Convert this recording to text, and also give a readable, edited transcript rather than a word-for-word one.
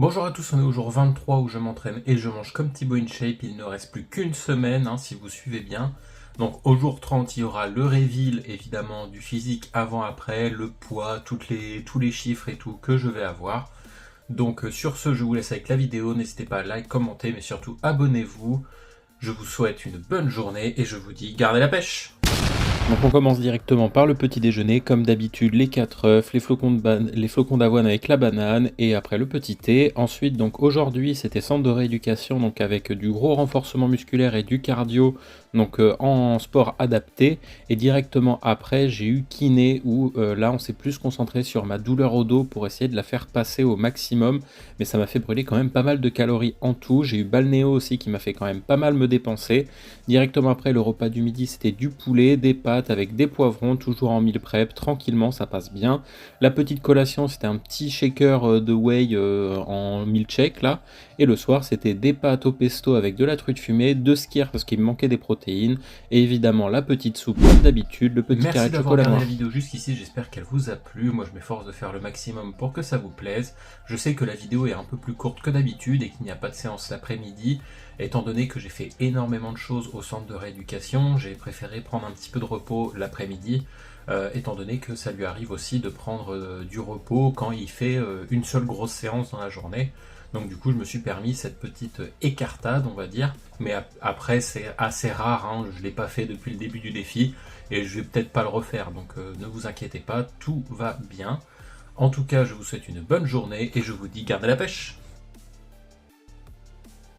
Bonjour à tous, on est au jour 23 où je m'entraîne et je mange comme Thibaut InShape. Il ne reste plus qu'une semaine si vous suivez bien. Donc au jour 30, il y aura le reveal évidemment du physique avant-après, le poids, tous les chiffres et tout que je vais avoir. Donc sur ce, je vous laisse avec la vidéo. N'hésitez pas à like, commenter, mais surtout abonnez-vous. Je vous souhaite une bonne journée et je vous dis gardez la pêche. Donc on commence directement par le petit déjeuner, comme d'habitude les 4 œufs, les flocons d'avoine avec la banane et après le petit thé. Ensuite donc aujourd'hui c'était centre de rééducation donc avec du gros renforcement musculaire et du cardio donc en sport adapté et directement après j'ai eu kiné où là on s'est plus concentré sur ma douleur au dos pour essayer de la faire passer au maximum, mais ça m'a fait brûler quand même pas mal de calories en tout. J'ai eu balnéo aussi qui m'a fait quand même pas mal me dépenser. Directement après le repas du midi c'était du poulet, des pâtes avec des poivrons, toujours en meal prep, tranquillement, ça passe bien. La petite collation, c'était un petit shaker de whey en milkshake, là. Et le soir, c'était des pâtes au pesto avec de la truite fumée, deux skyrs parce qu'il me manquait des protéines, et évidemment la petite soupe comme d'habitude, le petit carré Merci de d'avoir chocolat regardé noir. la vidéo jusqu'ici, j'espère qu'elle vous a plu. Moi je m'efforce de faire le maximum pour que ça vous plaise. Je sais que la vidéo est un peu plus courte que d'habitude et qu'il n'y a pas de séance l'après-midi. Étant donné que j'ai fait énormément de choses au centre de rééducation, j'ai préféré prendre un petit peu de repos l'après-midi, étant donné que ça lui arrive aussi de prendre du repos quand il fait une seule grosse séance dans la journée. Donc du coup je me suis permis cette petite écartade on va dire, mais après c'est assez rare, je ne l'ai pas fait depuis le début du défi et je vais peut-être pas le refaire, donc ne vous inquiétez pas, tout va bien. En tout cas je vous souhaite une bonne journée et je vous dis gardez la pêche.